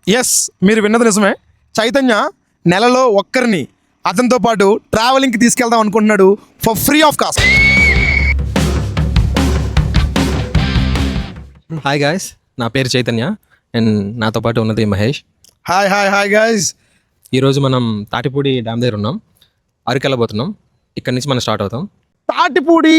Yes, మీరు విన్నది నిజమే. చైతన్య నెలలో ఒక్కరిని అతనితో పాటు ట్రావెలింగ్కి తీసుకెళ్దాం అనుకుంటున్నాడు for free of cost. Hi guys, నా పేరు చైతన్య అండ్ నాతో పాటు ఉన్నది Mahesh. Hi hi hi guys. ఈరోజు మనం తాటిపూడి డ్యామ్ దగ్గర ఉన్నాం. అరకు వెళ్ళబోతున్నాం. ఇక్కడ నుంచి మనం స్టార్ట్ అవుతాం. Tatipudi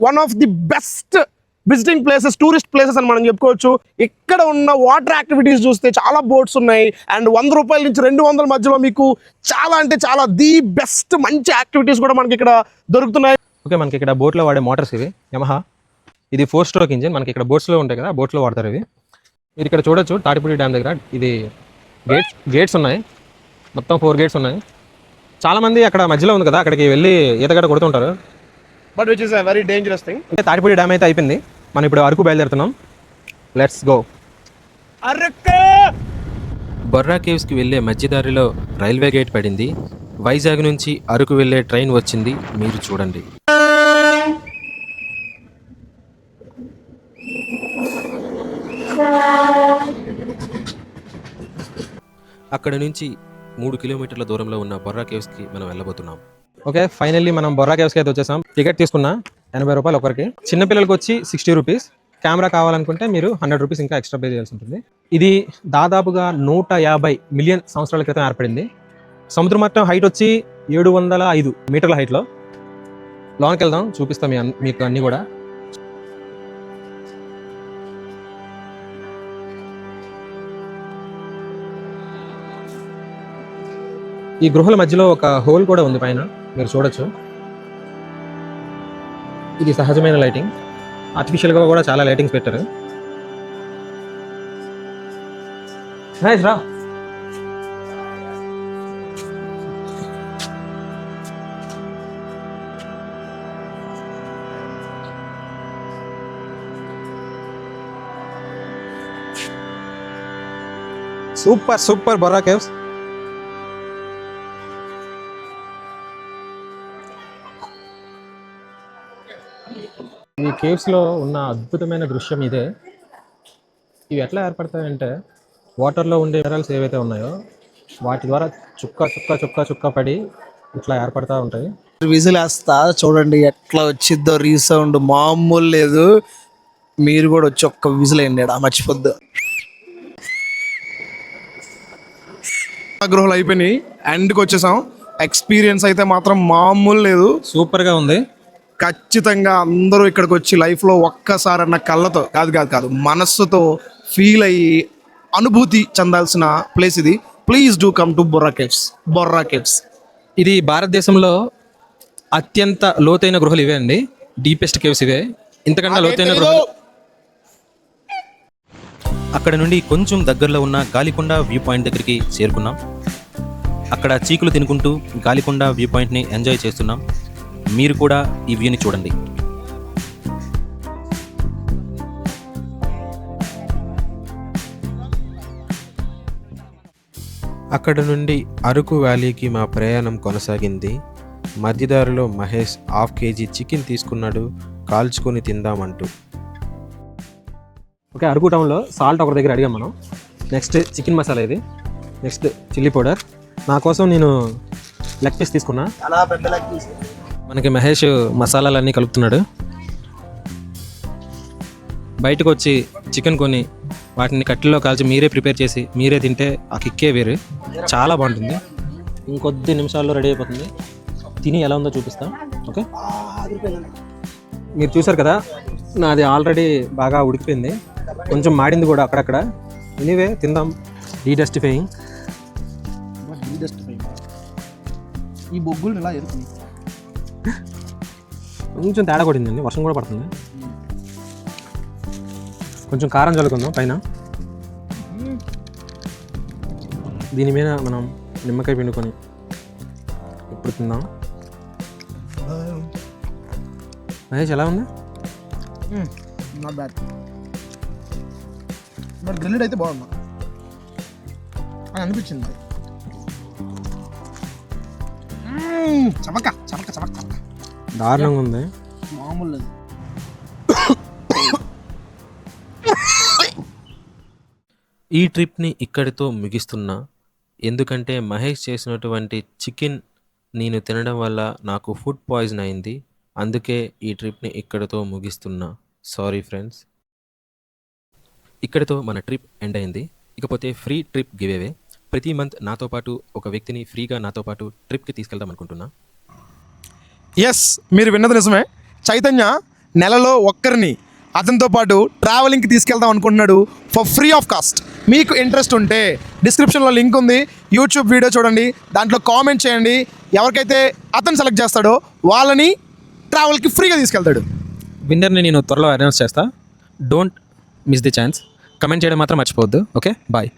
one of the best visiting places, tourist places అని మనం చెప్పుకోవచ్చు. ఇక్కడ ఉన్న వాటర్ యాక్టివిటీస్ చూస్తే చాలా బోట్స్ ఉన్నాయి అండ్ 100 రూపాయల నుంచి 200 మధ్యలో మీకు చాలా అంటే చాలా ది బెస్ట్ మంచి యాక్టివిటీస్ కూడా మనకి ఇక్కడ దొరుకుతున్నాయి. ఓకే, మనకి ఇక్కడ బోట్లో వాడే మోటార్స్ ఇవి యమహా. ఇది 4 స్ట్రోక్ ఇంజిన్. మనకి ఇక్కడ బోట్స్లో ఉంటాయి కదా, బోట్లో వాడతారు ఇవి. మీరు ఇక్కడ చూడొచ్చు తాటిపూడి డ్యామ్ దగ్గర ఇది గేట్స్ ఉన్నాయి. మొత్తం 4 గేట్స్ ఉన్నాయి. చాలామంది అక్కడ మధ్యలో ఉంది కదా, అక్కడికి వెళ్ళి ఈతగడ్డ కొడుతుంటారు. But which is a very dangerous thing. Tatipudi dam అయితే అయిపోయింది. మనం ఇప్పుడు అరకు బయలుదేరుతున్నాం. Let's go. బొర్రా కేవ్స్కి వెళ్ళే మధ్యదారిలో రైల్వే గేట్ పడింది. వైజాగ్ నుంచి అరకు వెళ్ళే ట్రైన్ వచ్చింది, మీరు చూడండి. అక్కడ నుంచి 3 కిలోమీటర్ల దూరంలో ఉన్న బొర్రా కేవ్స్కి మనం వెళ్ళబోతున్నాం. ఓకే, ఫైనల్లీ మనం బొర్రా కేవ్స్కి అయితే వచ్చేసాం. టికెట్ తీసుకున్నా 80 రూపాయలు ఒకరికి. చిన్నపిల్లలకి వచ్చి 60 రూపీస్. కెమెరా కావాలనుకుంటే మీరు 100 రూపీస్ ఇంకా ఎక్స్ట్రా పే చేయాల్సి ఉంటుంది. ఇది దాదాపుగా 150 మిలియన్ సంవత్సరాల క్రితం ఏర్పడింది. సముద్ర మట్టం హైట్ వచ్చి 705 మీటర్ల హైట్లో. లోనికి వెళ్దాం, చూపిస్తాం మీకు అన్నీ కూడా. ఈ గృహల మధ్యలో ఒక హోల్ కూడా ఉంది పైన, మీరు చూడొచ్చు. ఇది సహజమైన లైటింగ్. ఆర్టిఫిషియల్గా కూడా చాలా లైటింగ్స్ పెట్టారు. నైస్ రా. Super super Borra caves. ఈ కేవ్స్లో ఉన్న అద్భుతమైన దృశ్యం ఇదే. ఇవి ఎట్లా ఏర్పడతాయంటే వాటర్లో ఉండే మినరల్స్ ఏవైతే ఉన్నాయో వాటి ద్వారా చుక్క చుక్క చుక్క చుక్క పడి ఇట్లా ఏర్పడతా ఉంటాయి. విజిల్ వేస్తా చూడండి ఎట్లా వచ్చిద్దో రీసౌండ్ మామూలు లేదు. మీరు కూడా వచ్చి ఒక్క విజిల్ వేయండి, మర్చిపోద్దు. గృహాలు అయిపోయినాయి, ఎండ్కి వచ్చేసాం. ఎక్స్పీరియన్స్ అయితే మాత్రం మామూలు లేదు, సూపర్గా ఉంది. ఖచ్చితంగా అందరూ ఇక్కడికి వచ్చి లైఫ్లో ఒక్కసారన్న కళ్ళతో కాదు మనస్సుతో ఫీల్ అయ్యి అనుభూతి చెందాల్సిన ప్లేస్ ఇది. Please do come to Borra caves. ఇది భారతదేశంలో అత్యంత లోతైన గృహలు ఇవే అండి. డీపెస్ట్ కేవ్స్ ఇవే. ఇంతకన్నా లోతైన గృహలు అక్కడ నుండి కొంచెం దగ్గరలో ఉన్న గాలికొండ వ్యూ పాయింట్ దగ్గరికి చేరుకున్నాం. అక్కడ చీకులు తినుకుంటూ గాలికొండ వ్యూ పాయింట్ని ఎంజాయ్ చేస్తున్నాం. మీరు కూడా ఈ వ్యూని చూడండి. అక్కడ నుండి అరకు వ్యాలీకి మా ప్రయాణం కొనసాగింది. మధ్యదారిలో మహేష్ 1/2 కేజీ చికెన్ తీసుకున్నాడు, కాల్చుకొని తిందామంటూ. ఓకే, అరకు టౌన్లో సాల్ట్ ఒక దగ్గర అడిగాం మనం. నెక్స్ట్ చికెన్ మసాలా ఇది. Next chilli powder. నా కోసం నేను లెగ్ పీస్ తీసుకున్నా. మనకి మహేష్ మసాలాలన్నీ కలుపుతున్నాడు. బయటకు వచ్చి చికెన్ కొని వాటిని కట్టెల్లో కాల్చి మీరే ప్రిపేర్ చేసి మీరే తింటే ఆ కిక్కే వేరు. చాలా బాగుంటుంది. ఇంకొద్ది నిమిషాల్లో రెడీ అయిపోతుంది. తిని ఎలా ఉందో చూపిస్తాం. ఓకే, మీరు చూసారు కదా, నాది ఆల్రెడీ బాగా ఉడికిపోయింది, కొంచెం మాడింది కూడా అక్కడక్కడ. ఎనీవే తిందాం. డీడస్టిఫైయింగ్. ఈ బొగ్గులు ఇలా ఎరుకుని కొంచెం తేడా కొట్టిందండి, వర్షం కూడా పడుతుంది. కొంచెం కారం చల్లుకుందాం పైన. దీని మీద మనం నిమ్మకాయ పిండుకొని ఇప్పుడు తిందాం. మహేష్ ఎలా ఉంది? నాట్ బ్యాడ్, బట్ గ్రిల్డ్ అయితే బాగుంది అని అనిపించింది. చమక చమక చమక చమక దారుణంగా ఉంది, మామూలు లేదు. ఈ ట్రిప్ని ఇక్కడితో ముగిస్తున్నా. ఎందుకంటే మహేష్ చేసినటువంటి చికెన్ నేను తినడం వల్ల నాకు ఫుడ్ పాయిజన్ అయింది. అందుకే ఈ ట్రిప్ని ఇక్కడితో ముగిస్తున్నా. Sorry friends. ఇక్కడితో మన ట్రిప్ ఎండ్ అయింది. ఇకపోతే ఫ్రీ ట్రిప్ గివ్ అవే. ప్రతి మంత్ నాతో పాటు ఒక వ్యక్తిని ఫ్రీగా నాతో పాటు ట్రిప్కి తీసుకెళ్దాం అనుకుంటున్నా. ఎస్, మీరు విన్నది నిజమే. చైతన్య నెలలో ఒక్కరిని అతనితో పాటు ట్రావెలింగ్కి తీసుకెళ్దాం అనుకుంటున్నాడు ఫర్ ఫ్రీ ఆఫ్ కాస్ట్. మీకు ఇంట్రెస్ట్ ఉంటే డిస్క్రిప్షన్లో లింక్ ఉంది, యూట్యూబ్ వీడియో చూడండి, దాంట్లో కామెంట్ చేయండి. ఎవరికైతే అతను సెలెక్ట్ చేస్తాడో వాళ్ళని ట్రావెల్కి ఫ్రీగా తీసుకెళ్తాడు. విన్నర్ని నేను త్వరలో అనౌన్స్ చేస్తా. Don't miss the chance. Comment చేయడం మాత్రం మర్చిపోవద్దు. Okay, bye.